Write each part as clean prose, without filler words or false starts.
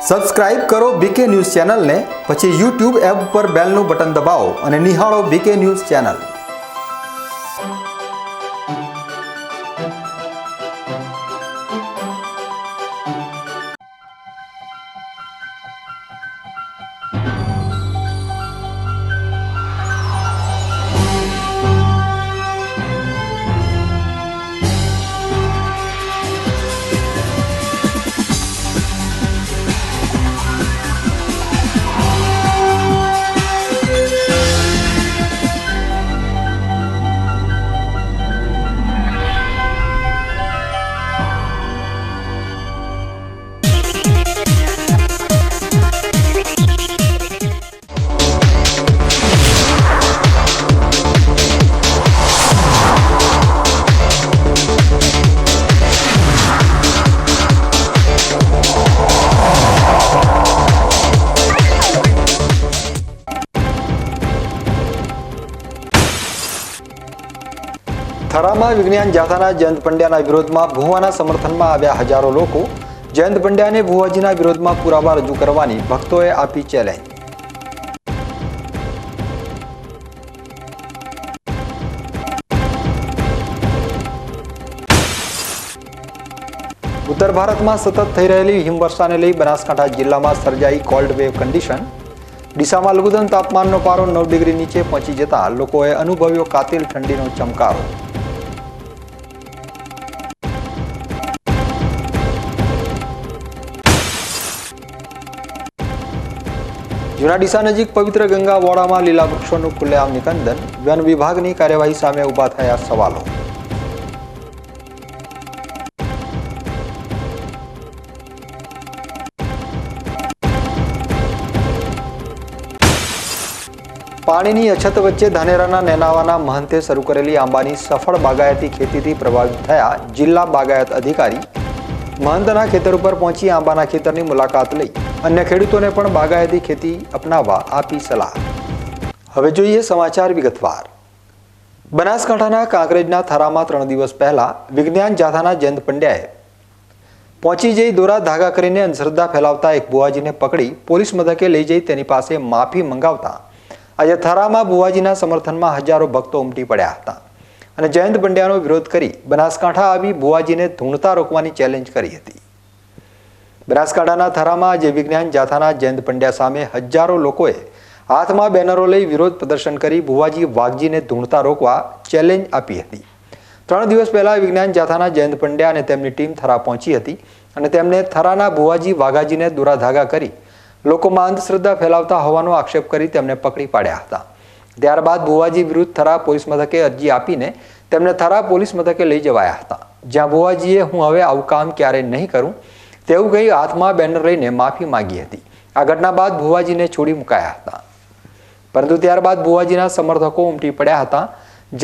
Subscribe કરો બીકે news ચેનલને, પછી યુટ્યુબ એપ પર બેલનું બટન દબાવો અને નિહાળો બીકે ન્યૂઝ ચેનલ। થરામાં વિજ્ઞાન જાથાના જયંત પંડ્યાના વિરોધમાં ભુવાના સમર્થનમાં આવ્યા હજારો લોકો। જયંત પંડ્યાને ભુવાજીના વિરોધમાં પુરાવા રજૂ કરવાની ભક્તોએ આપી ચેલેન્જ। ઉત્તર ભારતમાં સતત થઈ રહેલી હિમવર્ષાને લઈ બનાસકાંઠા જિલ્લામાં સર્જાઈ કોલ્ડ વેવ કન્ડિશન। ડીસામાં લઘુત્તમ તાપમાનનો પારો 9 ડિગ્રી નીચે પહોંચી જતા લોકોએ અનુભવ્યો કાતિલ ઠંડીનો ચમકારો। જૂના ડીસા નજીક પવિત્ર ગંગા વોડામાં લીલા વૃક્ષોનું ખુલ્લેઆમ નિકંદન। વન વિભાગની કાર્યવાહી સામે ઊભા થયા સવાલો। પાણીની અછત વચ્ચે ધાનેરાના નેનાવાના મહંતે શરૂ કરેલી આંબાની સફળ બાગાયતી ખેતીથી પ્રભાવિત થયા જિલ્લા બાગાયત અધિકારી। મહંતના ખેતર ઉપર પહોંચી આંબાના ખેતરની મુલાકાત લઈ અન્ય ખેડૂતોને પણ બાગાયતી ખેતી અપનાવવા આપી સલાહ। હવે જોઈએ સમાચાર વિગતવાર। બનાસકાંઠાના કાંકરેજના થરામાં 3 દિવસ પહેલા વિજ્ઞાન જાથાના જયંત પંડ્યાએ પહોંચી જઈ દોરા ધાગા કરીને અંધશ્રદ્ધા ફેલાવતા એક ભુવાજીને પકડી પોલીસ મથકે લઈ જઈ તેની પાસે માફી મંગાવતા આજે થરામાં ભુવાજીના સમર્થનમાં હજારો ભક્તો ઉમટી પડ્યા હતા અને જયંત પંડ્યાનો વિરોધ કરી બનાસકાંઠા આવી ભુવાજીને ધૂણતા રોકવાની ચેલેન્જ કરી હતી। બનાસકાંઠાના થરામાં આજે વિજ્ઞાન જાથાના જયંત પંડ્યા સામે હજારો લોકોએ હાથમાં બેનરો લઈ વિરોધ પ્રદર્શન કરી ભુવાજી વાઘજીને ધૂણતા રોકવા ચેલેન્જ આપી હતી। 3 દિવસ પહેલા વિજ્ઞાન જાથાના જયંત પંડ્યા અને તેમની ટીમ થરા પહોંચી હતી અને તેમને થરાના ભુવાજી વાઘાજીને દોરાધાગા કરી લોકોમાં અંધશ્રદ્ધા ફેલાવતા હોવાનો આક્ષેપ કરી તેમને પકડી પાડ્યા હતા। ત્યારબાદ ભુવાજી વિરુદ્ધ થરા પોલીસ મથકે અરજી આપીને તેમને થરા પોલીસ મથકે લઈ જવાયા હતા, જ્યાં ભુવાજીએ હું હવે આવું કામ ક્યારેય નહીં કરું તેવું કહી હાથમાં બેનર લઈને માફી માંગી હતી। આ ઘટના બાદ ભુવાજીને છોડી મુકાયા હતા, પરંતુ ત્યારબાદ ભુવાજીના સમર્થકો ઉમટી પડ્યા હતા।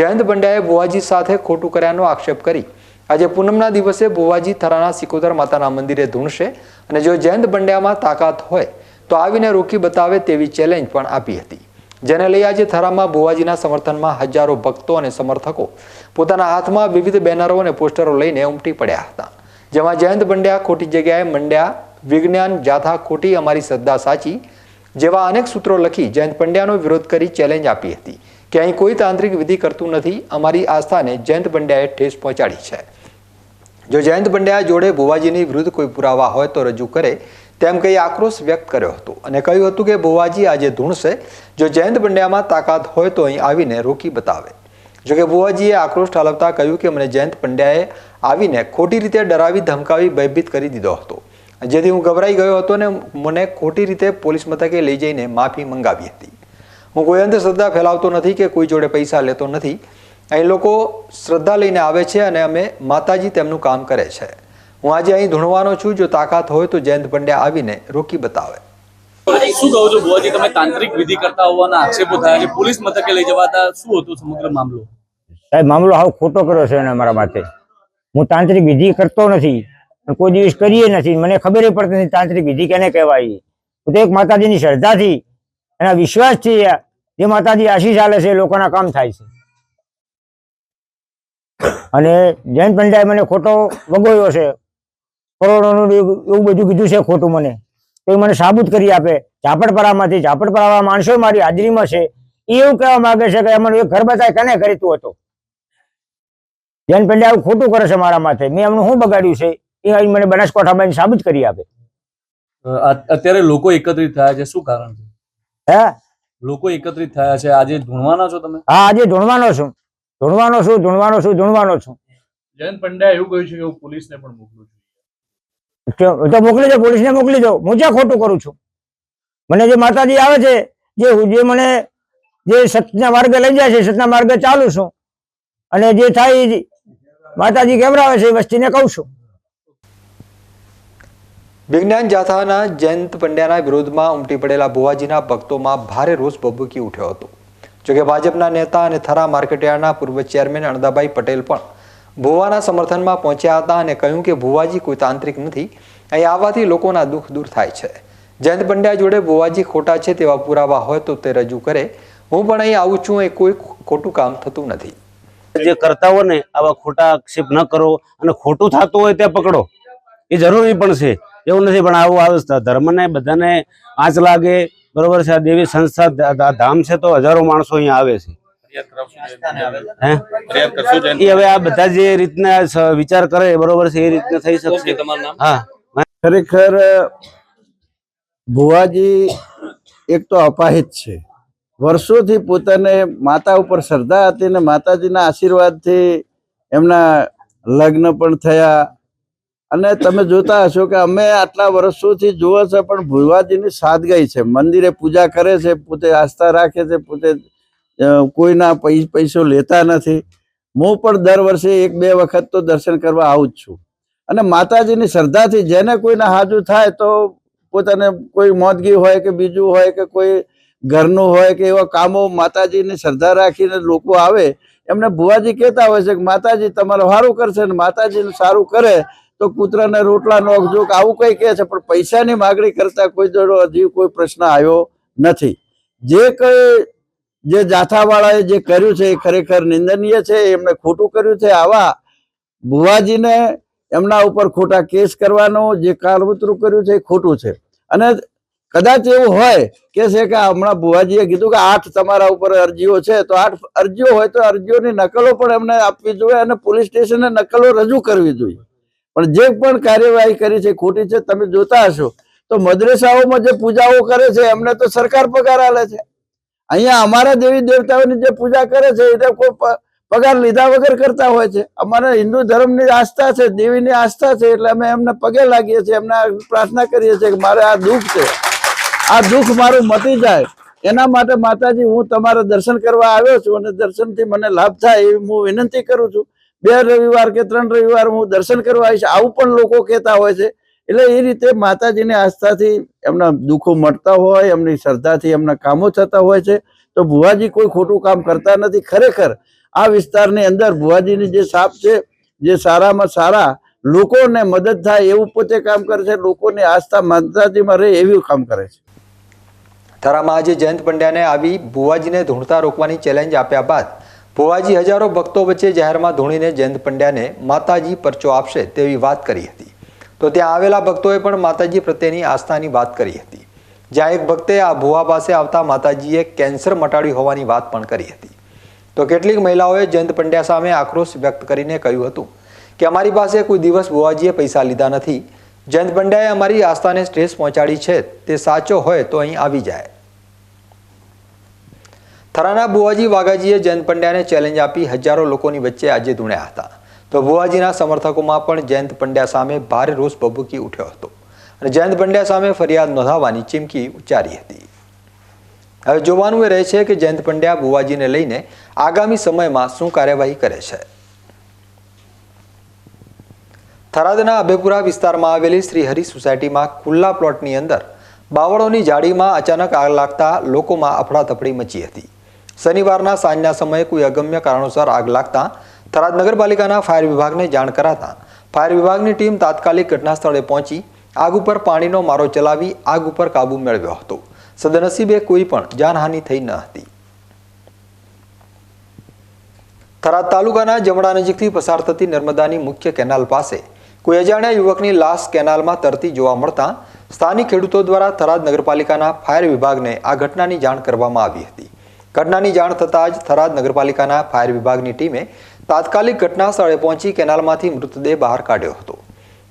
જયંત પંડ્યાએ ભુવાજી સાથે ખોટું કર્યાનો આક્ષેપ કરી આજે પૂનમના દિવસે ભુવાજી થરાના સિકોદર માતાના મંદિરે ધૂણશે અને જો જયંત પંડ્યામાં તાકાત હોય તો આવીને રોકી બતાવે તેવી ચેલેન્જ પણ આપી હતી, જેને લઈ આજે થરામાં ભુવાજીના સમર્થનમાં હજારો ભક્તો અને સમર્થકો પોતાના હાથમાં વિવિધ બેનરો અને પોસ્ટરો લઈને ઉમટી પડ્યા હતા, જેમાં જયંત પંડ્યા ખોટી જગ્યાએ મંડ્યા, વિજ્ઞાન જાથા ખોટી, અમારી શ્રદ્ધા સાચી જેવા અનેક સૂત્રો લખી જયંત પંડ્યાનો વિરોધ કરી ચેલેન્જ આપી હતી કે અહીં કોઈ તાંત્રિક વિધિ કરતું નથી, અમારી આસ્થાને જયંત પંડ્યાએ ઠેસ પહોંચાડી છે। જો જયંત પંડ્યા જોડે ભુવાજીની વિરુદ્ધ કોઈ પુરાવા હોય તો રજૂ કરે તેમ કહી આક્રોશ વ્યક્ત કર્યો હતો અને કહ્યું હતું કે ભુવાજી આજે ધૂણશે, જો જયંત પંડ્યામાં તાકાત હોય તો અહીં આવીને રોકી બતાવે। જોકે ભુવાજીએ આક્રોશ ઠાલવતા કહ્યું કે મને જયંત પંડ્યાએ આવીને ખોટી રીતે ડરાવી ધમકાવી ભયભીત કરી દીધો હતો, જેથી હું ગભરાઈ ગયો હતો અને મને ખોટી રીતે પોલીસ મથકે લઈ જઈને માફી મંગાવી હતી। હું કોઈ અંધશ્રદ્ધા ફેલાવતો નથી કે કોઈ જોડે પૈસા લેતો નથી, અહીં લોકો શ્રદ્ધા લઈને આવે છે અને અમે માતાજી તેમનું કામ કરે છે। હું આજે અહીં ધૂણવાનો છું, જો તાકાત હોય તો જયંત પંડ્યા આવીને રોકી બતાવે। શું કહો છો ભુવાજી, તમે તાંત્રિક વિધિ કરતા હોવાના આક્ષેપો થયા છે, પોલીસ મથકે લઈ જવાતા શું હતું સમગ્ર મામલો? સાહેબ, મામલો હાવ ખોટો કર્યો છે એને મારા માથે। હું તાંત્રિક વિધિ કરતો નથી, કોઈ દિવસ કરીએ નથી, મને ખબર પડતી નથી તાંત્રિક વિધિ કેને કહેવાય। હું તો એક માતાજીની શ્રદ્ધાથી એના વિશ્વાસથી જે માતાજી આશીષ આલે છે એ લોકોના કામ થાય છે। અને જયંત પંડ્યાએ મને ખોટો વગોયો છે, કરોડોનું એવું બધું કીધું છે ખોટું મને, તો એ મને સાબુત કરી આપે. ઝાપડપરામાં માણસો મારી હાજરીમાં છે, એ એવું કહેવા માંગે છે કે અમને એક ઘર બતાય કને કરીતું હતો. જૈન પંડ્યા આવું ખોટું કરે છે મારા માથે. મેં એમનું શું બગાડ્યું છે એ અહીં મને બનાસકાંઠામાં સાબિત કરી આપે. અત્યારે લોકો એકત્રિત થયા છે, શું કારણ છે? હે, લોકો એકત્રિત થયા છે, આજે ધૂણવાના છો તમે? હા, આજે ધૂણવાનો છું. જયંત પંડ્યા એવું કહ્યું છે કે હું પોલીસને પણ મોકલું છું. તો મોકલી દો, પોલીસને મોકલી દો. હું ક્યાં ખોટું કરું છું? મને જે માતાજી આવે છે, જે મને જે સત્યના માર્ગે લઈ જાય છે, સત્યના માર્ગે ચાલુ છું, અને જે થાય એ માતાજી કેવડાવે છે એ વસ્તીને કહું છું. વિજ્ઞાન જાથાના જયંત પંડ્યાના વિરોધમાં ઉમટી પડેલા ભુવાજીના ભક્તોમાં ભારે રોષ ભભૂકી ઉઠ્યો હતો. જોકે ભાજપના નેતા અને થરા માર્કેટયાર્ડના પૂર્વ ચેરમેન અણદાભાઈ પટેલ પણ ભુવાના સમર્થનમાં પહોંચ્યા હતા અને કહ્યું કે ભુવાજી કોઈ તાંત્રિક નથી, અહીં આવવાથી લોકોના દુઃખ દૂર થાય છે. જયંત પંડ્યા જોડે ભુવાજી ખોટા છે તેવા પુરાવા હોય તો તે રજૂ કરે. હું પણ અહીં આવું છું, એ કોઈ ખોટું કામ થતું નથી. જે કરતા હોય ને આવા ખોટા આક્ષેપ ન કરો, અને ખોટું થતું હોય ત્યાં પકડો, એ જરૂરી પણ છે. એવું નથી, પણ આવું આવે ધર્મને બધાને આંચ લાગે, બરોબર છે. આ દેવી સંસ્થા ધામ છે તો હજારો માણસો અહીંયા આવે છે. એ હવે આ બધા જે રીતના વિચાર કરે, બરોબર છે, એ રીતના થઈ શકશે. હા, ખરેખર ભુવાજી એક તો અપાહિત છે. વર્ષોથી પોતાને માતા ઉપર શ્રદ્ધા હતી ને માતાજીના આશીર્વાદથી એમના લગ્ન પણ થયા. અને તમે જોતા હશો કે અમે આટલા વર્ષોથી જોવો છે, પણ ભુવાજીની સાદગાઈ છે. મંદિરે પૂજા કરે છે, પોતે આસ્થા રાખે છે, પોતે કોઈના પૈસો લેતા નથી. હું પણ દર વર્ષે 1-2 વખત તો દર્શન કરવા આવું જ છું. અને માતાજીની શ્રદ્ધાથી જેને કોઈને હાજુ થાય તો પોતાને કોઈ મોદગી હોય કે બીજું હોય કે કોઈ ઘરનું હોય કે એવા કામો માતાજીની શ્રદ્ધા રાખીને લોકો આવે, એમને ભુવાજી કહેતા હોય છે કે માતાજી તમારું સારું કરશે, ને માતાજીનું સારું કરે તો કૂતરાને રોટલા નોખજો કે આવું કંઈ કહે છે. પણ પૈસાની માગણી કરતા કોઈ જોડો હજી કોઈ પ્રશ્ન આવ્યો નથી. જે જાથાવાળાએ જે કર્યું છે એ ખરેખર નિંદનીય છે. એમણે ખોટું કર્યું છે. આવા ભુવાજીને એમના ઉપર ખોટા કેસ કરવાનો જે કાળવતરું કર્યું છે એ ખોટું છે. અને કદાચ એવું હોય કે છે કે હમણાં ભુવાજીએ કીધું કે 8 તમારા ઉપર અરજીઓ છે, તો 8 અરજીઓ હોય તો અરજીઓની નકલો પણ એમને આપવી જોઈએ અને પોલીસ સ્ટેશને નકલો રજૂ કરવી જોઈએ. પણ જે પણ કાર્યવાહી કરી છે ખોટી છે. તમે જોતા હશો તો મદ્રેસાઓમાં જે પૂજાઓ કરે છે એમને તો સરકાર પગાર આલે છે. અહીંયા અમારા દેવી દેવતાઓની જે પૂજા કરે છે એ કોઈ પગાર લીધા વગર કરતા હોય છે. અમારા હિન્દુ ધર્મની આસ્થા છે, દેવીની આસ્થા છે, એટલે અમે એમને પગે લાગીએ છીએ, એમને પ્રાર્થના કરીએ છીએ કે મારે આ દુઃખ છે, આ દુઃખ મારું મટી જાય. એના માટે માતાજી હું તમારા દર્શન કરવા આવ્યો છું અને દર્શનથી મને લાભ થાય એવી હું વિનંતી કરું છું. 2 રવિવાર કે 3 રવિવાર હું દર્શન કરવા આવીશ, આવું પણ લોકો કહેતા હોય છે. એટલે એ રીતે માતાજીની આસ્થાથી એમના દુઃખો મટતા હોય, એમની શ્રદ્ધાથી એમના કામો થતા હોય છે. તો ભુવાજી કોઈ ખોટું કામ કરતા નથી. ખરેખર આ વિસ્તારની અંદર ભુવાજીની જે છાપ છે, જે સારામાં સારા લોકોને મદદ થાય એવું પોતે કામ કરે છે, લોકોની આસ્થા માતાજીમાં રહે એવું કામ કરે છે. થરામાં આજે જયંત પંડ્યાને આવી ભુવાજીને ધૂણતા રોકવાની ચેલેન્જ આપ્યા બાદ ભુવાજી હજારો ભક્તો વચ્ચે જાહેરમાં ધૂણીને જયંત પંડ્યાને માતાજી પરચો આપશે તેવી વાત કરી હતી. તો ત્યાં આવેલા ભક્તોએ પણ માતાજી પ્રત્યેની આસ્થાની વાત કરી હતી. જ્યાં એક ભક્તે આ ભુવા પાસે આવતા માતાજીએ કેન્સર મટાડ્યું હોવાની વાત પણ કરી હતી. તો કેટલીક મહિલાઓએ જયંત પંડ્યા સામે આક્રોશ વ્યક્ત કરીને કહ્યું હતું કે અમારી પાસે કોઈ દિવસ ભુવાજીએ પૈસા લીધા નથી. જયંત પંડ્યાએ અમારી આસ્થાને સ્ટ્રેસ પહોંચાડી છે, તે સાચો હોય તો અહીં આવી જાય. થરાના ભુવાજી વાઘાજીએ જયંત પંડ્યાને ચેલેન્જ આપી હજારો લોકોની વચ્ચે આજે ધૂણ્યા હતા. તો ભુવાજીના સમર્થકોમાં પણ જયંત પંડ્યા સામે ભારે રોષ ભભૂકી ઉઠ્યો હતો અને જયંત પંડ્યા સામે ફરિયાદ નોંધાવવાની ચીમકી ઉચ્ચારી હતી. હવે જોવાનું એ રહે છે કે જયંત પંડ્યા ભુવાજીને લઈને આગામી સમયમાં શું કાર્યવાહી કરે છે. થરાદના અભેપુરા વિસ્તારમાં આવેલી શ્રી હરિ સોસાયટીમાં ખુલ્લા પ્લોટની અંદર બાવળોની જાળીમાં અચાનક આગ લાગતા લોકોમાં અફડાતફડી મચી હતી. શનિવારના સાંજના સમયે કોઈ અગમ્ય કારણોસર આગ લાગતા થરાદ નગરપાલિકાના ફાયર વિભાગને જાણ કરાતા ફાયર વિભાગની ટીમ તાત્કાલિક ઘટના સ્થળે પહોંચી આગ ઉપર પાણીનો મારો ચલાવી આગ ઉપર કાબુ મેળવ્યો હતો. સદનસીબે કોઈ પણ જાનહાનિ થઈ ન હતી. થરાદ તાલુકાના જમણા નજીકથી પસાર થતી નર્મદાની મુખ્ય કેનાલ પાસે કોઈ અજાણ્યા યુવકની લાશ કેનાલમાં તરતી જોવા મળતા સ્થાનિક ખેડૂતો દ્વારા થરાદ નગરપાલિકાના ફાયર વિભાગને આ ઘટનાની જાણ કરવામાં આવી હતી. ઘટનાની જાણ થતાં જ થરાદ નગરપાલિકાના ફાયર વિભાગની ટીમે તાત્કાલિક ઘટના સ્થળે પહોંચી કેનાલમાંથી મૃતદેહ બહાર કાઢ્યો હતો.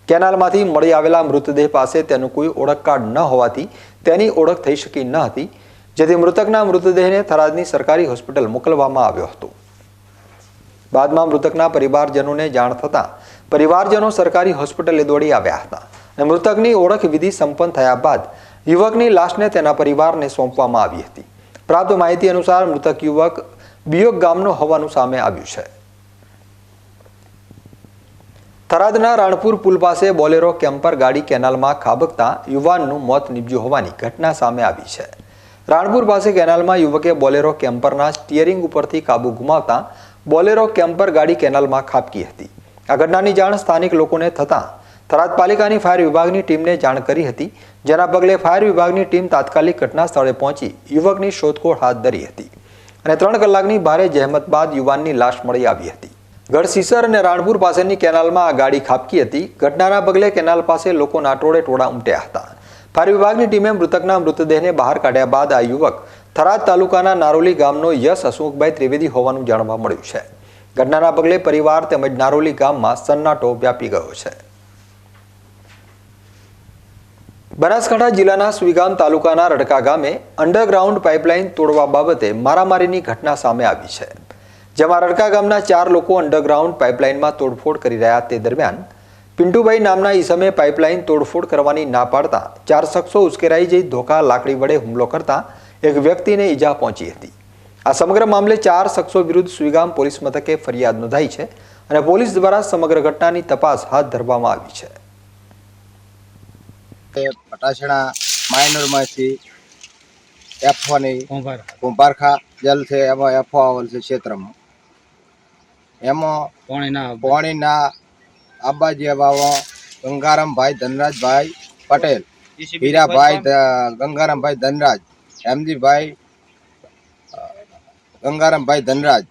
કેનાલમાંથી મળી આવેલા મૃતદેહ પાસે તેનું કોઈ ઓળખ કાર્ડ ન હોવાથી તેની ઓળખ થઈ શકી ન હતી, જેથી મૃતકના મૃતદેહને થરાદની સરકારી હોસ્પિટલ મોકલવામાં આવ્યો હતો. બાદમાં મૃતકના પરિવારજનોને જાણ થતાં પરિવારજનો સરકારી હોસ્પિટલે દોડી આવ્યા હતા અને મૃતકની ઓળખ વિધિ સંપન્ન થયા બાદ યુવકની લાશને તેના પરિવારને સોંપવામાં આવી હતી. પ્રાપ્ત માહિતી અનુસાર મૃતક યુવક બિયોગ ગામનો હોવાનું સામે આવ્યું છે. થરાદના રાણપુર પુલ પાસે બોલેરો કેમ્પર ગાડી કેનાલમાં ખાબકતા યુવાનનું મોત નીપજ્યું હોવાની ઘટના સામે આવી છે. રાણપુર પાસે કેનાલમાં યુવકે બોલેરો કેમ્પરના સ્ટીયરિંગ ઉપરથી કાબુ ગુમાવતા બોલેરો કેમ્પર ગાડી કેનાલમાં ખાબકી હતી. આ ઘટનાની જાણ સ્થાનિક લોકોને થતાં થરાદ પાલિકાની ફાયર વિભાગની ટીમને જાણ કરી હતી, જેના પગલે ફાયર વિભાગની ટીમ તાત્કાલિક ઘટના સ્થળે પહોંચી યુવકની શોધખોળ હાથ ધરી હતી અને 3 કલાકની ભારે જહેમત બાદ યુવાનની લાશ મળી આવી હતી. ગઢસીસર અને રાણપુર પાસેની કેનાલમાં આ ગાડી ખાબકી હતી. ઘટનાના પગલે કેનાલ પાસે લોકોના ટોળે-ટોળા ઉમટ્યા હતા. ફાયર વિભાગની ટીમે મૃતકના મૃતદેહને બહાર કાઢ્યા બાદ આ યુવક થરાદ તાલુકાના નારોલી ગામનો યશ હસમુખભાઈ ત્રિવેદી હોવાનું જાણવા મળ્યું છે. ઘટનાના પગલે પરિવાર તેમજ નારોલી ગામમાં સન્નાટો વ્યાપી ગયો છે. બનાસકાંઠા જિલ્લાના સુઈગામ તાલુકાના રડકા ગામે અંડરગ્રાઉન્ડ પાઇપલાઇન તોડવા બાબતે મારામારીની ઘટના સામે આવી છે, જેમાં રડકા ગામના 4 લોકો અંડરગ્રાઉન્ડ પાઇપલાઇનમાં તોડફોડ કરી રહ્યા તે દરમિયાન પિન્ટુભાઈ નામના ઈસમે પાઇપલાઇન તોડફોડ કરવાની ના પાડતા 4 શખ્સો ઉશ્કેરાઈ જઈ ધોકા લાકડી વડે હુમલો કરતા એક વ્યક્તિને ઈજા પહોંચી હતી. આ સમગ્ર મામલે 4 શખ્સો વિરુદ્ધ સુઈગામ પોલીસ મથકે ફરિયાદ નોંધાઈ છે અને પોલીસ દ્વારા સમગ્ર ઘટનાની તપાસ હાથ ધરવામાં આવી છે. પટાશણા માઇનરમાંથી એફવાની કુંભારખા જલ છે, એમાં એફો આવેલ છે ક્ષેત્રમાં. એમાં પોણીના આબાજી વાવો ગંગારામભાઈ ધનરાજભાઈ પટેલ, હીરાભાઈ ગંગારામભાઈ ધનરાજ, હેમજીભાઈ ગંગારામભાઈ ધનરાજ,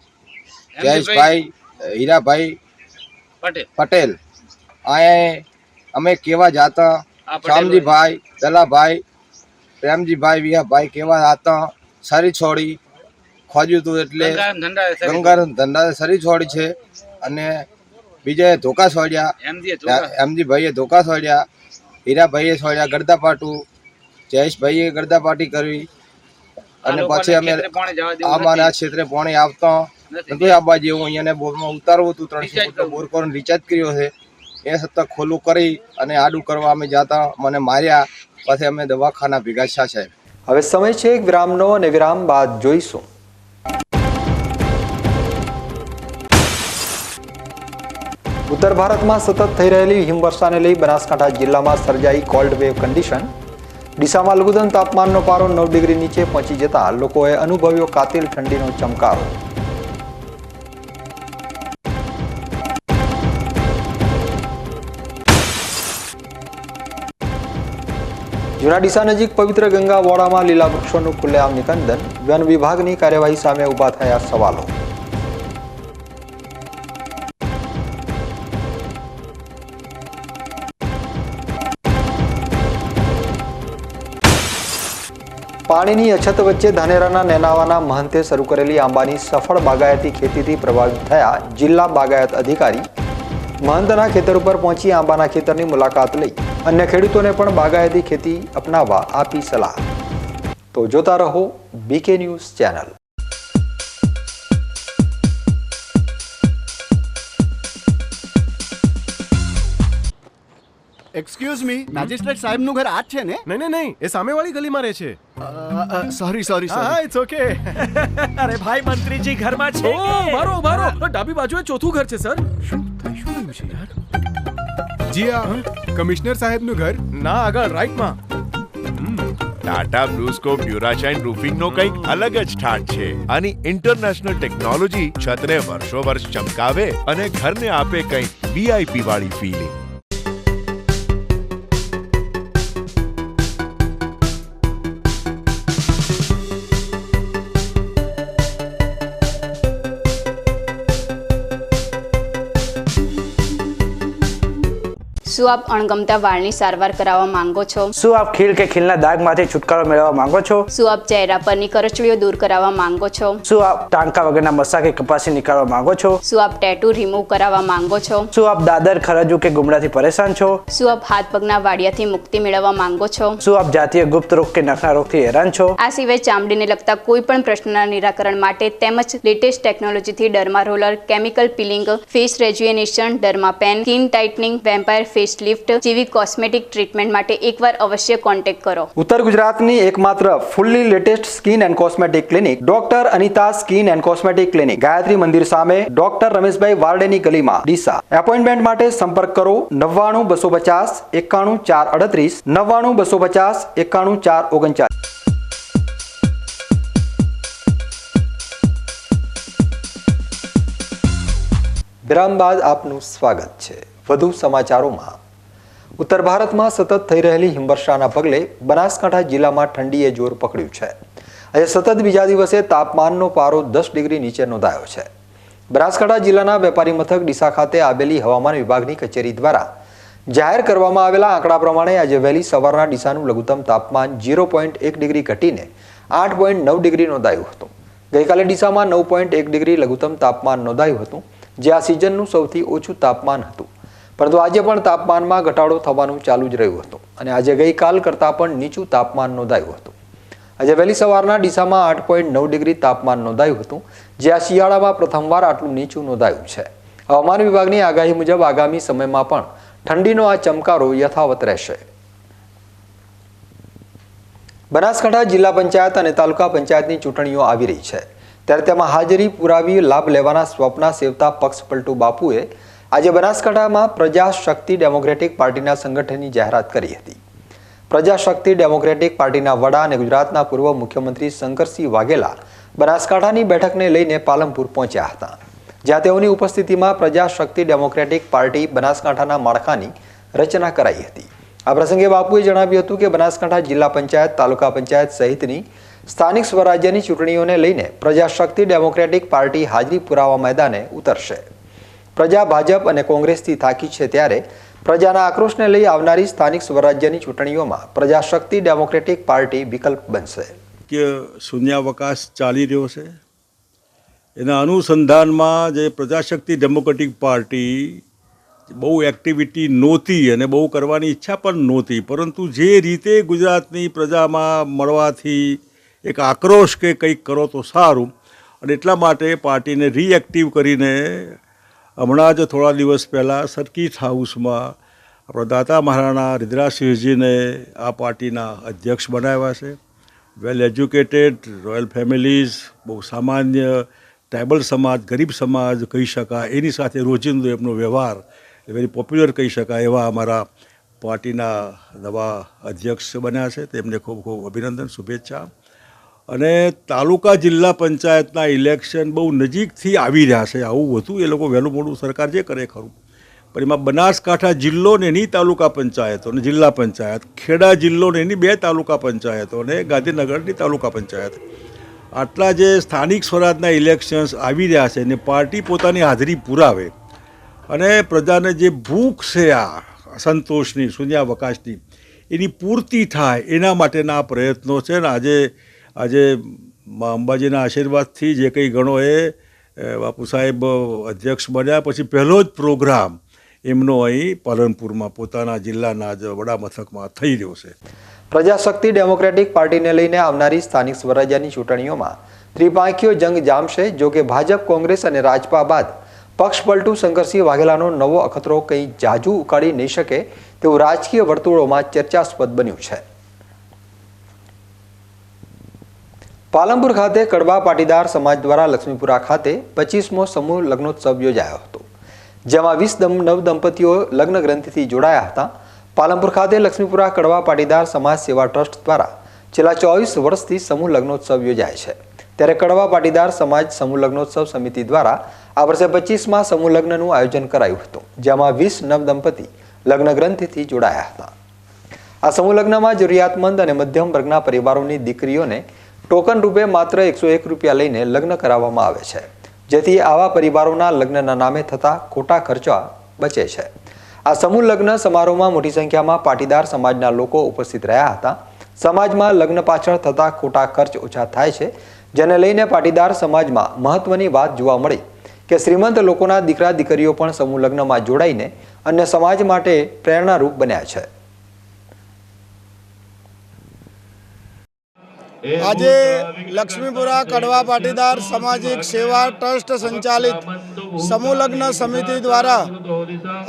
જયેશભાઈ હીરાભાઈ પટેલ. આ અમે કેવા જાતા શામજીભાઈ દલાભાઈ પ્રેમજીભાઈ વિયાભાઈ કેવા જાતા સરી છોડી ખોજ્યું હતું એટલે ગંગારામ ધનરાજ સરી છોડી છે અને બીજાએ ધોકા છોડ્યા. એમજીભાઈએ ધોકા છોડ્યા, હીરાભાઈએ છોડ્યા ગરદાપાટું, જયેશભાઈએ ગરદાપાટી કરવી અને પછી અમે અમારા ક્ષેત્રે પાણી આવતા નથી આવવા જેવું અહીંયાને બોરમાં ઉતારવું હતું. 300 ફૂટનો બોર કરીને રિચાર્જ કર્યો છે. એ છતાં ખોલું કરી અને આડું કરવા અમે જતા મને માર્યા. પછી અમે દવાખાના ભેગા થયા સાહેબ. હવે સમય છે એક વિરામનો અને વિરામ બાદ જોઈશું. ઉત્તર ભારતમાં સતત થઈ રહેલી હિમવર્ષાને લઈ બનાસકાંઠા જિલ્લામાં સર્જાઈ કોલ્ડ વેવ કન્ડિશન. ડીસામાં લઘુત્તમ તાપમાનનો પારો 9 ડિગ્રી નીચે પહોંચી જતા લોકોએ અનુભવ્યો કાતિલ ઠંડીનો ચમકારો. જૂના ડીસા નજીક પવિત્ર ગંગા વોડામાં લીલા વૃક્ષોનું ખુલ્લેઆમ નિકંદન. વન વિભાગની કાર્યવાહી સામે ઊભા થયા સવાલો. પાણીની અછત વચ્ચે ધાનેરાના નેનાવાના મહંતે શરૂ કરેલી આંબાની સફળ બાગાયતી ખેતીથી પ્રભાવિત થયા જિલ્લા બાગાયત અધિકારી મહંતના ખેતર ઉપર પહોંચી આંબાના ખેતરની મુલાકાત લઈ અન્ય ખેડૂતોને પણ બાગાયતી ખેતી અપનાવવા આપી સલાહ. તો જોતા રહો BK news channel. Excuse me, magistrate સાહેબનું ઘર આ જ છે ને? નહીં નહીં નહીં, એ સામેવાળી ગલીમાં રહે છે. સોરી હા ઇટ્સ ઓકે. અરે ભાઈ મંત્રીજી ઘરમાં છે ઓ મારો મારો ડાબી બાજુએ ચોથું ઘર છે સર. શું થયું છે યાર? જી હા, કમિશનર સાહેબનું ઘર ના આગળ રાઈટમાં. ટાટા બ્લુસ્કોપ ડ્યુરાશાઇન રૂફિંગ નો કંઈક અલગ જ ઠાઠ છે. આની ઇન્ટરનેશનલ ટેકનોલોજી છતને વર્ષો વર્ષ ચમકાવે અને ઘરને આપે કંઈક વીઆઈપી વાળી ફીલિંગ. શું આપ અણગમતા વાળની સારવાર કરાવવા માંગો છો? શું આપ ખીલ કે ખીલના દાગમાંથી છુટકારો મેળવવા માંગો છો? શું આપ ચહેરા પરની કરચલીઓ દૂર કરાવવા માંગો છો? શું આપ ટાંકા વગરના મસા કે કપાસી નીકાળવા માંગો છો? શું આપ ટેટુ રિમૂવ કરાવવા માંગો છો? શું આપ દાદર ખરજુ કે ગુમડાથી પરેશાન છો? શું આપ હાથ પગના વાડિયાથી મુક્તિ મેળવવા માંગો છો? શું આપ જાતીય ગુપ્ત રોગ કે નખના રોગથી હેરાન છો? આ સિવાય ચામડીને લગતા કોઈ પણ પ્રશ્નના નિરાકરણ માટે તેમજ લેટેસ્ટ ટેકનોલોજીથી derma roller, chemical peeling, face rejuvenation, derma pen, skin tightening, vampire face lift જેવી કોસ્મેટિક ટ્રીટમેન્ટ માટે એકવાર અવશ્ય કોન્ટેક્ટ કરો. ઉત્તર ગુજરાતની એકમાત્ર fully latest skin and cosmetic clinic doctor Anita skin and cosmetic clinic, Gayatri Mandir સામે, ડોક્ટર રમેશભાઈ વારડેની ગલીમાં, ડીસા. એપોઇન્ટમેન્ટ માટે સંપર્ક કરો 99 250 91 438, 99 250 91 439. વિરામ બાદ આપનું સ્વાગત છે. વધુ સમાચારોમાં. ઉત્તર ભારતમાં સતત થઈ રહેલી હિમવર્ષાના પગલે બનાસકાંઠા જિલ્લામાં ઠંડીએ જોર પકડ્યું છે. આજે સતત બીજા દિવસે તાપમાનનો પારો 10 ડિગ્રી નીચે નોંધાયો છે. બનાસકાંઠા જિલ્લાના વેપારી મથક ડીસા ખાતે આવેલી હવામાન વિભાગની કચેરી દ્વારા જાહેર કરવામાં આવેલા આંકડા પ્રમાણે આજે વહેલી સવારના ડીસાનું લઘુત્તમ તાપમાન 0.1 ડિગ્રી ઘટીને 8.9 ડિગ્રી નોંધાયું હતું. ગઈકાલે ડીસામાં 9.1 ડિગ્રી લઘુત્તમ તાપમાન નોંધાયું હતું, જે આ સિઝનનું સૌથી ઓછું તાપમાન હતું. પરંતુ આજે પણ તાપમાનમાં ઘટાડો થવાનું ચાલુ જ રહ્યું હતું અને આજે ગઈકાલ કરતાં પણ નીચું તાપમાન નોંધાયું હતું. આજે વહેલી સવારના ડીસામાં 8.9 ડિગ્રી તાપમાન નોંધાયું હતું, જે આ શિયાળામાં પ્રથમવાર આટલું નીચું નોંધાયું છે. હવામાન વિભાગની આગાહી મુજબ આગામી સમયમાં પણ ઠંડીનો આ ચમકારો યથાવત રહેશે. બનાસકાંઠા જિલ્લા પંચાયત અને તાલુકા પંચાયતની ચૂંટણીઓ આવી રહી છે, ત્યારે તેમાં હાજરી પુરાવી લાભ લેવાના સ્વપ્ના સેવતા પક્ષ પલટુ બાપુએ આજે બનાસકાંઠામાં પ્રજાશક્તિ ડેમોક્રેટિક પાર્ટીના સંગઠનની જાહેરાત કરી હતી. પ્રજાશક્તિ ડેમોક્રેટિક પાર્ટીના વડા અને ગુજરાતના પૂર્વ મુખ્યમંત્રી શંકરસિંહ વાઘેલા બનાસકાંઠાની બેઠકને લઈને પાલનપુર પહોંચ્યા હતા, જ્યાં તેઓની ઉપસ્થિતિમાં પ્રજાશક્તિ ડેમોક્રેટિક પાર્ટી બનાસકાંઠાના માળખાની રચના કરાઈ હતી. આ પ્રસંગે બાપુએ જણાવ્યું હતું કે બનાસકાંઠા જિલ્લા પંચાયત, તાલુકા પંચાયત સહિતની સ્થાનિક સ્વરાજ્યની ચૂંટણીઓને લઈને પ્રજાશક્તિ ડેમોક્રેટિક પાર્ટી હાજરી પુરાવા મેદાને ઉતરશે. પ્રજા ભાજપ અને કોંગ્રેસથી થાકી છે, ત્યારે પ્રજાના આક્રોશને લઈ આવનારી સ્થાનિક સ્વરાજ્યની ચૂંટણીઓમાં પ્રજાશક્તિ ડેમોક્રેટિક પાર્ટી વિકલ્પ બનશે. કે શૂન્યાવકાશ ચાલી રહ્યો છે, એના અનુસંધાનમાં જે પ્રજાશક્તિ ડેમોક્રેટિક પાર્ટી બહુ એક્ટિવિટી નહોતી અને બહુ કરવાની ઈચ્છા પણ નહોતી, પરંતુ જે રીતે ગુજરાતની પ્રજામાં મળવાથી એક આક્રોશ કે કંઈક કરો તો સારું, અને એટલા માટે પાર્ટીને રીએક્ટિવ કરીને હમણાં જ થોડા દિવસ પહેલાં સર્કિટ હાઉસમાં આપણા દાતા મહારાણા રુદ્રાસિંહજીને આ પાર્ટીના અધ્યક્ષ બનાવ્યા છે. વેલ એજ્યુકેટેડ રોયલ ફેમિલીઝ, બહુ સામાન્ય ટ્રાઇબલ સમાજ, ગરીબ સમાજ કહી શકાય, એની સાથે રોજિંદો એમનો વ્યવહાર વેરી પોપ્યુલર કહી શકાય એવા અમારા પાર્ટીના નવા અધ્યક્ષ બન્યા છે. તેમને ખૂબ ખૂબ અભિનંદન, શુભેચ્છા. અને તાલુકા જિલ્લા પંચાયતના ઇલેક્શન બહુ નજીકથી આવી રહ્યા છે. આવું હતું એ લોકો વહેલું મોડું સરકાર જે કરે ખરું, પણ એમાં બનાસકાંઠા જિલ્લો ને એની તાલુકા પંચાયતો અને જિલ્લા પંચાયત, ખેડા જિલ્લો ને એની 2 તાલુકા પંચાયતો અને ગાંધીનગરની તાલુકા પંચાયત, આટલા જે સ્થાનિક સ્વરાજના ઇલેક્શન્સ આવી રહ્યા છે ને પાર્ટી પોતાની હાજરી પુરાવે અને પ્રજાને જે ભૂખ છે આ સંતોષની, શૂન્યાવકાશની, એની પૂર્તિ થાય એના માટેના પ્રયત્નો છે. ને આજે અંબાજીના આશીર્વાદથી જે કંઈ ગણો એ બાપુ સાહેબ અધ્યક્ષ બન્યા પછી પહેલો જ પ્રોગ્રામ એમનો અહીં પાલનપુરમાં પોતાના જિલ્લાના જ વડા મથકમાં થઈ રહ્યો છે. પ્રજાશક્તિ ડેમોક્રેટિક પાર્ટીને લઈને આવનારી સ્થાનિક સ્વરાજ્યની ચૂંટણીઓમાં ત્રિપાંખીયો જંગ જામશે. જો કે ભાજપ, કોંગ્રેસ અને રાજપા બાદ પક્ષ પલટુ શંકરસિંહ વાઘેલાનો નવો અખતરો કંઈ જાજુ ઉકાળી નહીં શકે તેવું રાજકીય વર્તુળોમાં ચર્ચાસ્પદ બન્યું છે. પાલનપુર ખાતે કડવા પાટીદાર સમાજ દ્વારા લક્ષ્મીપુરા ખાતે 25મો સમૂહ લગ્નોત્સવ યોજાયો હતો, જેમાં 20 નવદંપતીઓ લગ્ન ગ્રંથિથી જોડાયા હતા. પાલનપુર ખાતે લક્ષ્મીપુરા કડવા પાટીદાર સમાજ સેવા ટ્રસ્ટ દ્વારા છેલ્લા 24 વર્ષથી સમૂહ લગ્નોત્સવ યોજાય છે, ત્યારે કડવા પાટીદાર સમાજ સમૂહ લગ્નોત્સવ સમિતિ દ્વારા આ વર્ષે 25મા સમૂહ લગ્નનું આયોજન કરાયું હતું, જેમાં 20 નવદંપતી લગ્ન ગ્રંથિથી જોડાયા હતા. આ સમૂહ લગ્નમાં જરૂરિયાતમંદ અને મધ્યમ વર્ગના પરિવારોની દીકરીઓને ટોકન રૂપે માત્ર 101 રૂપિયા લઈને લગ્ન કરાવવામાં આવે છે, જેથી આવા પરિવારોના લગ્નના નામે થતા ખોટા ખર્ચા બચે છે. આ સમૂહ લગ્ન સમારોહમાં મોટી સંખ્યામાં પાટીદાર સમાજના લોકો ઉપસ્થિત રહ્યા હતા. સમાજમાં લગ્ન પાછળ થતા ખોટા ખર્ચ ઓછા થાય છે, જેને લઈને પાટીદાર સમાજમાં મહત્વની વાત જોવા મળી કે શ્રીમંત લોકોના દીકરા દીકરીઓ પણ સમૂહ લગ્નમાં જોડાઈને અન્ય સમાજ માટે પ્રેરણારૂપ બન્યા છે. આજે લક્ષ્મીપુરા કડવા પાટીદાર સામાજિક સેવા ટ્રસ્ટ સંચાલિત સમૂહ લગ્ન સમિતિ દ્વારા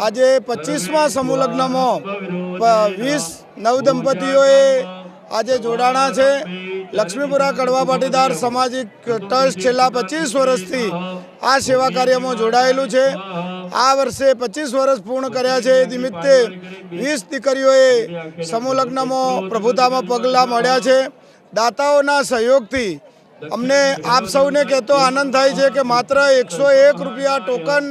આજે 25મા સમૂહ લગ્નમાં 20 નવદંપતીઓએ આજે જોડાણા છે. લક્ષ્મીપુરા કડવા પાટીદાર સામાજિક ટ્રસ્ટ છેલ્લા 25 વર્ષથી આ સેવા કાર્યમાં જોડાયેલું છે. આ વર્ષે 25 વર્ષ પૂર્ણ કર્યા છે. એ નિમિત્તે 20 દીકરીઓએ સમૂહ લગ્નમાં પ્રભુતામાં પગલાં મળ્યા છે. દાતાઓના સહયોગથી અમને આપ સૌને કહેતો આનંદ થાય છે કે માત્ર 101 રૂપિયા ટોકન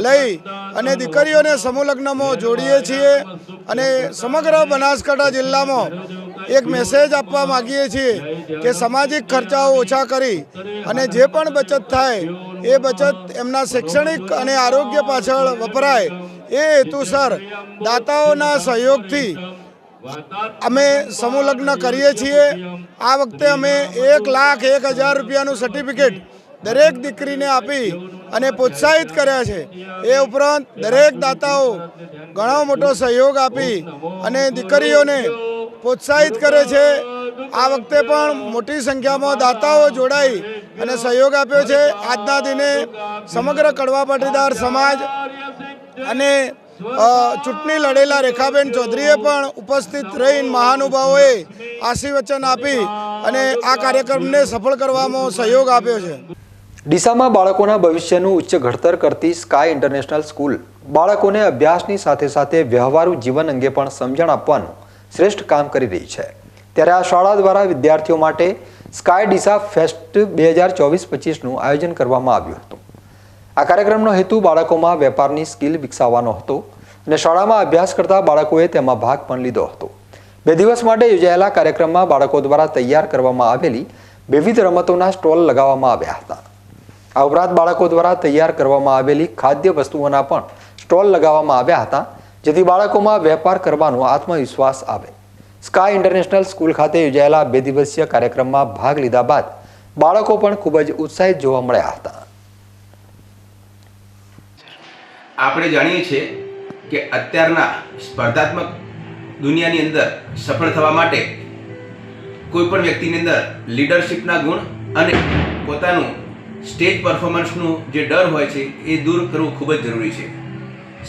લઈ અને દીકરીઓને સમૂહ લગ્નમાં જોડીએ છીએ અને સમગ્ર બનાસકાંઠા જિલ્લામાં એક મેસેજ આપવા માગીએ છીએ કે સામાજિક ખર્ચાઓ ઓછા કરી અને જે પણ બચત થાય એ બચત એમના શૈક્ષણિક અને આરોગ્ય પાછળ વપરાય એ હેતુસર દાતાઓના સહયોગથી અમે સમૂહ લગ્ન કરીએ છીએ. આ વખતે અમે 1,01,000 રૂપિયાનું સર્ટિફિકેટ દરેક દીકરીને આપી અને પ્રોત્સાહિત કર્યા છે. એ ઉપરાંત દરેક દાતાઓ ઘણો મોટો સહયોગ આપી અને દીકરીઓને પ્રોત્સાહિત કરે છે. આ વખતે પણ મોટી સંખ્યામાં દાતાઓ જોડાઈ અને સહયોગ આપ્યો છે. આજના દિને સમગ્ર કડવા પાટીદાર સમાજ અને ચૂંટણી લડેલા રેખાબેન ચૌધરીએ પણ ઉપસ્થિત રહીને મહાનુભાવોએ આશીર્વચન આપી અને આ કાર્યક્રમને સફળ કરવામાં સહયોગ આપ્યો છે. ડીસામાં બાળકોના ભવિષ્યનું ઉચ્ચ ઘડતર કરતી સ્કાય ઇન્ટરનેશનલ સ્કૂલ બાળકોને અભ્યાસની સાથે સાથે વ્યવહારુ જીવન અંગે પણ સમજણ આપવાનું શ્રેષ્ઠ કામ કરી રહી છે. ત્યારે આ શાળા દ્વારા વિદ્યાર્થીઓ માટે સ્કાય ડીસા ફેસ્ટ 2024-25નું આયોજન કરવામાં આવ્યું હતું. આ કાર્યક્રમનો હેતુ બાળકોમાં વેપારની સ્કિલ વિકસાવવાનો હતો અને શાળામાં અભ્યાસ કરતા બાળકોએ તેમાં ભાગ પણ લીધો હતો. 2 દિવસ માટે યોજાયેલા કાર્યક્રમમાં બાળકો દ્વારા તૈયાર કરવામાં આવેલી વિવિધ રમતોના સ્ટોલ લગાવવામાં આવ્યા હતા. આ ઉપરાંત બાળકો દ્વારા તૈયાર કરવામાં આવેલી ખાદ્ય વસ્તુઓના પણ સ્ટોલ લગાવવામાં આવ્યા હતા, જેથી બાળકોમાં વેપાર કરવાનો આત્મવિશ્વાસ આવે. સ્કાય ઇન્ટરનેશનલ સ્કૂલ ખાતે યોજાયેલા 2 દિવસીય કાર્યક્રમમાં ભાગ લીધા બાદ બાળકો પણ ખૂબ જ ઉત્સાહિત જોવા મળ્યા હતા. આપણે જાણીએ છીએ કે અત્યારના સ્પર્ધાત્મક દુનિયાની અંદર સફળ થવા માટે કોઈ પણ વ્યક્તિની અંદર લીડરશિપના ગુણ અને પોતાનું સ્ટેજ પરફોર્મન્સનું જે ડર હોય છે એ દૂર કરવું ખૂબ જ જરૂરી છે.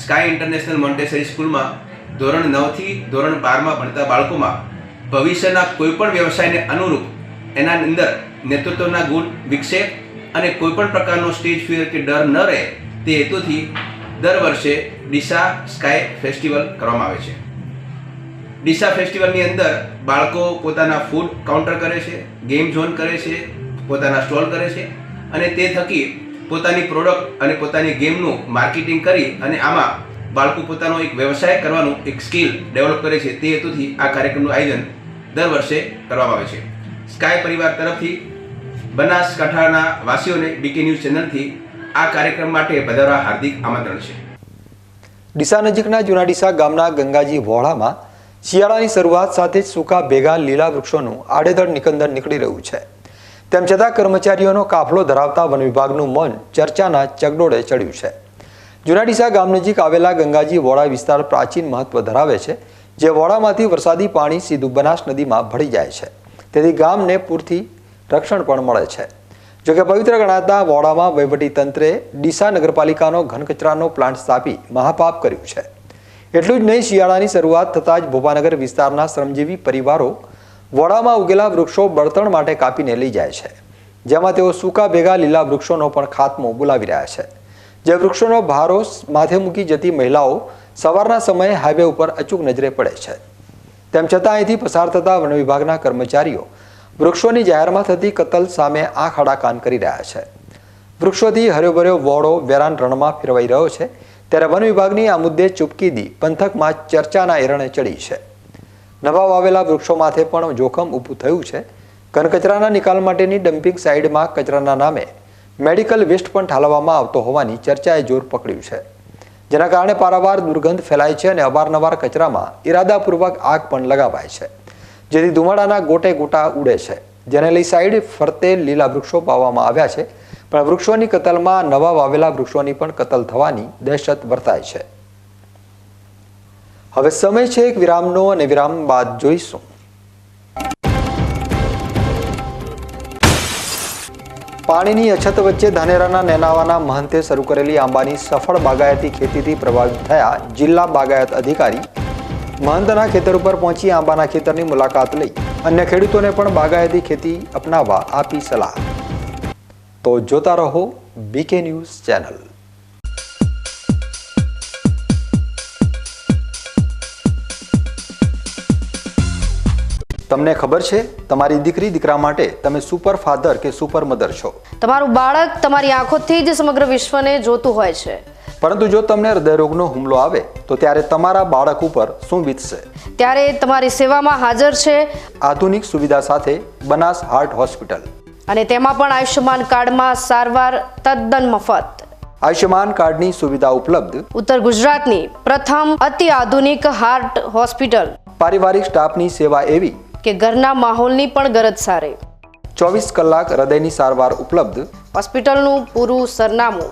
સ્કાય ઇન્ટરનેશનલ મોન્ટેસરી સ્કૂલમાં ધોરણ 9 થી ધોરણ 12માં ભણતા બાળકોમાં ભવિષ્યના કોઈ પણ વ્યવસાયને અનુરૂપ એના અંદર નેતૃત્વના ગુણ વિકસે અને કોઈ પણ પ્રકારનો સ્ટેજ ફિયર કે ડર ન રહે તે હેતુથી દર વર્ષે ડીસા સ્કાય ફેસ્ટિવલ કરવામાં આવે છે. ડીસા ફેસ્ટિવલની અંદર બાળકો પોતાના ફૂડ કાઉન્ટર કરે છે, ગેમ ઝોન કરે છે, પોતાના સ્ટોલ કરે છે અને તે થકી પોતાની પ્રોડક્ટ અને પોતાની ગેમનું માર્કેટિંગ કરી અને આમાં બાળકો પોતાનો એક વ્યવસાય કરવાનું એક સ્કિલ ડેવલપ કરે છે. તે હેતુથી આ કાર્યક્રમનું આયોજન દર વર્ષે કરવામાં આવે છે. સ્કાય પરિવાર તરફથી બનાસકાંઠાના વાસીઓને બીકે ન્યૂઝ ચેનલથી આ કાર્યક્રમ માટે પધારવા હાર્દિક આમંત્રણ છે. ડીસા નજીકના જૂના ડીસા ગામના ગંગાજી વોળામાં શિયાળાની શરૂઆત સાથે જ સૂકા ભેગા લીલા વૃક્ષોનું આડેધડ નિકંદન નીકળી રહ્યું છે. તેમ છતાં કર્મચારીઓનો કાફલો ધરાવતા વન વિભાગનું મન ચર્ચાના ચગડોળે ચડ્યું છે. જૂના ડીસા ગામ નજીક આવેલા ગંગાજી વોળા વિસ્તાર પ્રાચીન મહત્વ ધરાવે છે, જે વોળામાંથી વરસાદી પાણી સીધું બનાસ નદીમાં ભળી જાય છે. તેથી ગામને પૂરથી રક્ષણ પણ મળે છે. જોકે પવિત્ર ગણાતા વોળામાં વહીવટી તંત્રે ડીસા નગરપાલિકાનો ઘન કચરાનો પ્લાન્ટ સ્થાપી મહાપાપ કર્યું છે. એટલું જ નહીં, શિયાળાની શરૂઆત થતાં જ ભોપાનગર વિસ્તારના શ્રમજીવી પરિવારો વોળામાં ઉગેલા વૃક્ષો બળતણ માટે કાપીને લઈ જાય છે, જેમાં તેઓ સૂકા ભેગા લીલા વૃક્ષોનો પણ ખાત્મો બોલાવી રહ્યા છે. જે વૃક્ષોનો ભારો માથે મૂકી જતી મહિલાઓ સવારના સમયે હાઈવે ઉપર અચૂક નજરે પડે છે. તેમ છતાં અહીંથી પસાર થતા વન વિભાગના કર્મચારીઓ વૃક્ષોની જાહેરમાં થતી કતલ સામે આંખ આડા કાન કરી રહ્યા છે. વૃક્ષોથી હર્યોભર્યો વોળો વેરાન રણમાં ફેરવાઈ રહ્યો છે, ત્યારે વન વિભાગની આ મુદ્દે ચૂપકીદી પંથકમાં ચર્ચાના એરણે ચડી છે. નવા વાવેલા વૃક્ષો માથે પણ જોખમ ઊભું થયું છે. ઘનકચરાના નિકાલ માટેની ડમ્પિંગ સાઇડમાં કચરાના નામે મેડિકલ વેસ્ટ પણ ઠાલવવામાં આવતો હોવાની ચર્ચાએ જોર પકડ્યું છે. જેના કારણે પારાવાર દુર્ગંધ ફેલાય છે અને અવારનવાર કચરામાં ઇરાદાપૂર્વક આગ પણ લગાવાય છે, જેથી ધુમાડાના ગોટે ગોટા ઉડે છે, જેને લઈ સાઈડ ફરતે લીલા વૃક્ષો વાવવામાં આવ્યા છે, પણ વૃક્ષોની કતલમાં નવા વાવેલા વૃક્ષોની પણ કતલ થવાની દહેશત વર્તાય છે. હવે સમય છે એક વિરામનો અને વિરામ બાદ જોઈશું. પાણીની અછત વચ્ચે ધાનેરાના નેનાવાના મહંતે શરૂ કરેલી આંબાની સફળ બાગાયતી ખેતીથી પ્રભાવિત થયા જિલ્લા બાગાયત અધિકારી મહંતના ખેતર ઉપર પહોંચી આંબાના ખેતરની મુલાકાત લઈ અન્ય ખેડૂતોને પણ બાગાયતી ખેતી અપનાવવા આપી સલાહ. તો જોતા રહો બીકે ન્યૂઝ ચેનલ. તમને ખબર છે તમારી દીકરી દીકરા માટે તમે સુપર ફાધર કે સુપર મધર છો. તમારું બાળક તમારી આંખોથી જ સમગ્ર વિશ્વને જોતું હોય છે. પરંતુ જો તમને હૃદયરોગનો હુમલો આવે તો ત્યારે તમારા બાળક ઉપર શું વીતશે? ત્યારે તમારી સેવામાં હાજર છે આધુનિક સુવિધા સાથે બનાસ હાર્ટ હોસ્પિટલ, અને તેમાં પણ આયુષ્યમાન કાર્ડમાં સારવાર તદ્દન મફત. આયુષ્યમાન કાર્ડની સુવિધા ઉપલબ્ધ ઉત્તર ગુજરાતની પ્રથમ અતિ આધુનિક હાર્ટ હોસ્પિટલ. પારિવારિક સ્ટાફની સેવા એવી કે ઘરના માહોલની પણ ગરજ સારે. 24 કલાક હૃદયની સારવાર ઉપલબ્ધ. હોસ્પિટલનું પૂરું સરનામું.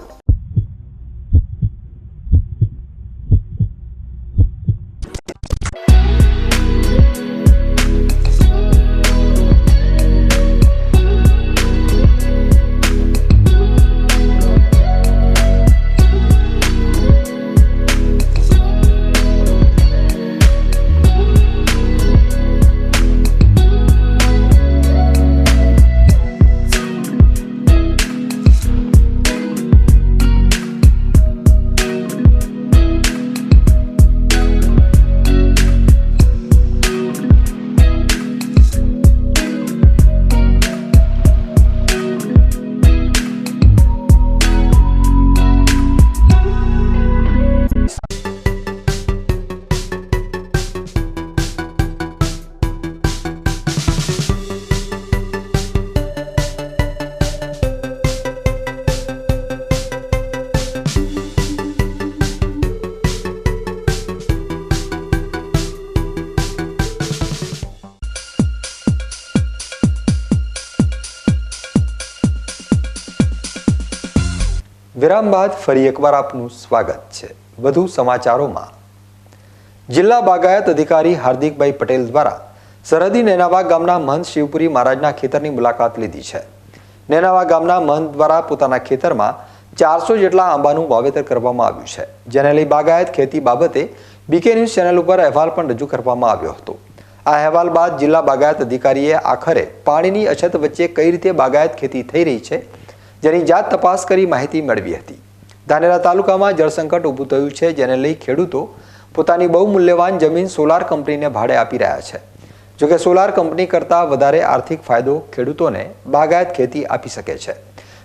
વિરામ બાદ ફરી એકવાર આપનું સ્વાગત છે. વધુ સમાચારોમાં જિલ્લા બાગાયત અધિકારી હાર્દિકભાઈ પટેલ દ્વારા સરહદી નેનાવા ગામના મહંત શિવપુરી મહારાજના ખેતરની મુલાકાત લીધી છે. નેનાવા ગામના મહંત દ્વારા પોતાના ખેતરમાં 400 જેટલા આંબાનું વાવેતર કરવામાં આવ્યું છે, જેને લઈ બાગાયત ખેતી બાબતે બીકે ન્યૂઝ ચેનલ ઉપર અહેવાલ પણ રજૂ કરવામાં આવ્યો હતો. આ અહેવાલ બાદ જિલ્લા બાગાયત અધિકારીએ આખરે પાણીની અછત વચ્ચે કઈ રીતે બાગાયત ખેતી થઈ રહી છે જેની જાત તપાસ કરી માહિતી મેળવી હતી. ધાનેરા તાલુકામાં જળસંકટ ઊભું થયું છે, જેને લઈ ખેડૂતો પોતાની બહુમૂલ્યવાન જમીન સોલાર કંપનીને ભાડે આપી રહ્યા છે. જોકે સોલાર કંપની કરતાં વધારે આર્થિક ફાયદો ખેડૂતોને બાગાયત ખેતી આપી શકે છે,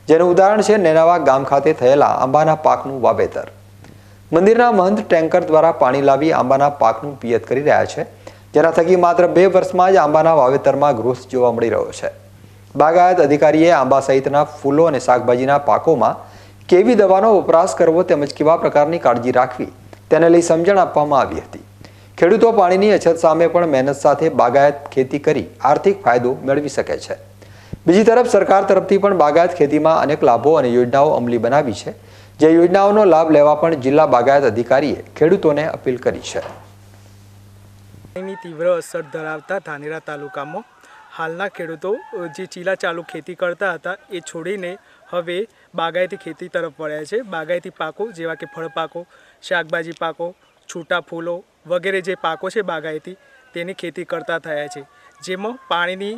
જેનું ઉદાહરણ છે નેનાવા ગામ ખાતે થયેલા આંબાના પાકનું વાવેતર. મંદિરના મહંત ટેન્કર દ્વારા પાણી લાવી આંબાના પાકનું પિયત કરી રહ્યા છે, જેના થકી માત્ર 2 વર્ષમાં જ આંબાના વાવેતરમાં ગ્રોથ જોવા મળી રહ્યો છે. બાગાયત અધિકારીએ આંબા સહિતના ફૂલો અને શાકભાજીના પાકોમાં કેવી દવાનો વપરાશ કરવો તેમજ કેવા પ્રકારની કાળજી રાખવી તેને લઈ સમજણ આપવામાં આવી હતી. ખેડૂતો પાણીની અછત સામે પણ મહેનત સાથે બાગાયત ખેતી કરી આર્થિક ફાયદો મેળવી શકે છે. બીજી તરફ સરકાર તરફથી પણ બાગાયત ખેતીમાં અનેક લાભો અને યોજનાઓ અમલી બનાવી છે, જે યોજનાઓનો લાભ લેવા પણ જિલ્લા બાગાયત અધિકારીએ ખેડૂતોને અપીલ કરી છે. પાણીની તીવ્ર અસર ધરાવતા ધાનેરા તાલુકામાં હાલના ખેડૂતો જે ચીલા ચાલુ ખેતી કરતા હતા એ છોડીને હવે બાગાયતી ખેતી તરફ વળ્યા છે. બાગાયતી પાકો જેવા કે ફળ પાકો, શાકભાજી પાકો, છૂટા ફૂલો વગેરે જે પાકો છે બાગાયતી તેની ખેતી કરતા થયા છે, જેમાં પાણીની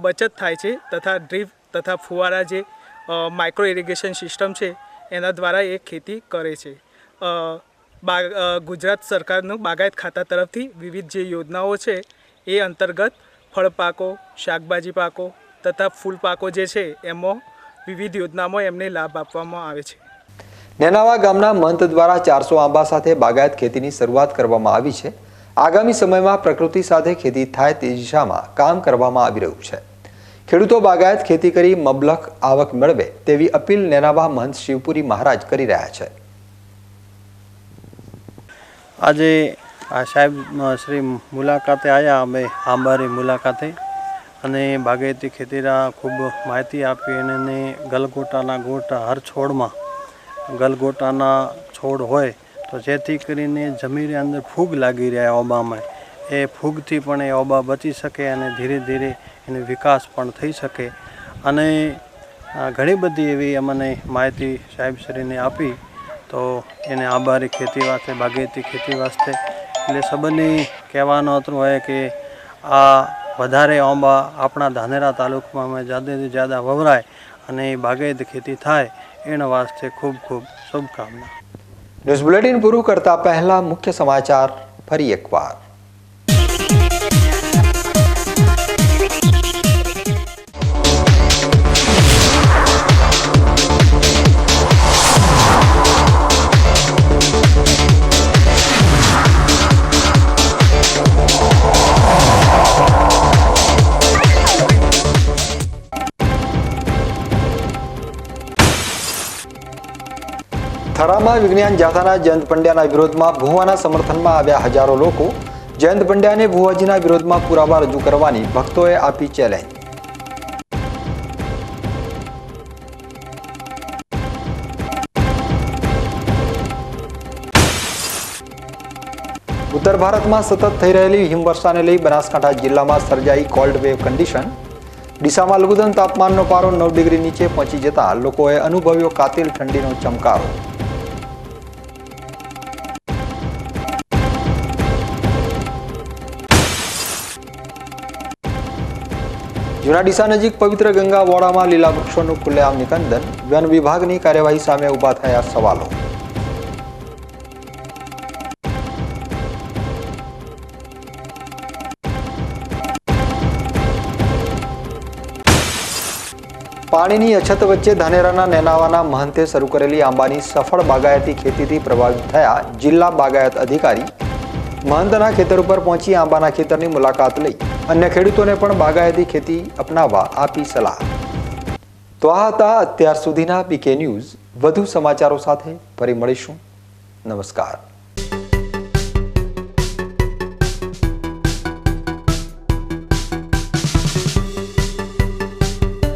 બચત થાય છે તથા ડ્રીપ તથા ફુવારા જે માઇક્રો ઇરિગેશન સિસ્ટમ છે એના દ્વારા એ ખેતી કરે છે. ગુજરાત સરકારનું બાગાયત ખાતા તરફથી વિવિધ જે યોજનાઓ છે એ અંતર્ગત ફળ પાકો, શાકભાજી પાકો તથા ફૂલ પાકો જે છે એમાં વિવિધ યોજનામાં એમને લાભ આપવામાં આવે છે. નેનાવા ગામના મહંત દ્વારા 400 આંબા સાથે બાગાયત ખેતીની શરૂઆત કરવામાં આવી છે. આગામી સમયમાં પ્રકૃતિ સાથે ખેતી થાય તે દિશામાં કામ કરવામાં આવી રહ્યું છે. ખેડૂતો બાગાયત ખેતી કરી મબલખ આવક મેળવે તેવી અપીલ નેનાવા મહંત શિવપુરી મહારાજ કરી રહ્યા છે. આજે આ સાહેબ શ્રી મુલાકાતે આવ્યા, અમે આંબાની મુલાકાતે, અને બાગાયતી ખેતીના ખૂબ માહિતી આપી. અને ગલગોટાના ગોટા હર છોડમાં ગલગોટાના છોડ હોય તો જેથી કરીને જમીનની અંદર ફૂગ લાગી રહ્યા ઓબામાં, એ ફૂગથી પણ એ ઓબા બચી શકે અને ધીરે ધીરે એનો વિકાસ પણ થઈ શકે. અને ઘણી બધી એવી અમને માહિતી સાહેબશ્રીને આપી. તો એને આંબાની ખેતી વાસ્તે, બાગાયતી ખેતી વાસ્તે એટલે સબને કહેવાનો હતું હોય કે આ વધારે આંબા આપણા ધાનેરા તાલુકામાં જ્યાદાથી જ્યાદા વવરાય અને બાગાયતી ખેતી થાય એના વાસ્તે ખૂબ ખૂબ શુભકામના. ન્યૂઝ બુલેટિન પૂરું કરતા પહેલા મુખ્ય સમાચાર ફરી એકવાર. થરામાં વિજ્ઞાન જાથાના જયંત પંડ્યાના વિરોધમાં ભુવાના સમર્થનમાં આવ્યા હજારો લોકો. જયંત પંડ્યાને ભુવાજીના વિરોધમાં પુરાવા રજૂ કરવાની ભક્તોએ આપી ચેલેન્જ. ઉત્તર ભારતમાં સતત થઈ રહેલી હિમવર્ષાને લઈ બનાસકાંઠા જિલ્લામાં સર્જાઈ કોલ્ડ વેવ કન્ડિશન. ડીસામાં લઘુત્તમ તાપમાનનો પારો 9 ડિગ્રી નીચે પહોંચી જતા લોકોએ અનુભવ્યો કાતિલ ઠંડીનો ચમકારો. જૂના ડીસા નજીક પવિત્ર ગંગા વોડામાં લીલા વૃક્ષોનું ખુલ્લેઆમ નિકંદન. વન વિભાગની કાર્યવાહી સામે ઊભા થયા સવાલો. પાણીની અછત વચ્ચે ધાનેરાના નેનાવાના મહંતે શરૂ કરેલી આંબાની સફળ બાગાયતી ખેતીથી પ્રભાવિત થયા જિલ્લા બાગાયત અધિકારી મહંતના ખેતર ઉપર પહોંચી આંબાના ખેતરની મુલાકાત લઈ અન્ય ખેડૂતોને પણ બાગાયતી ખેતી અપનાવવા આપી સલાહ. તો આ હતા અત્યાર સુધીના પીકે ન્યૂઝ. વધુ સમાચારો સાથે ફરી મળીશું. નમસ્કાર.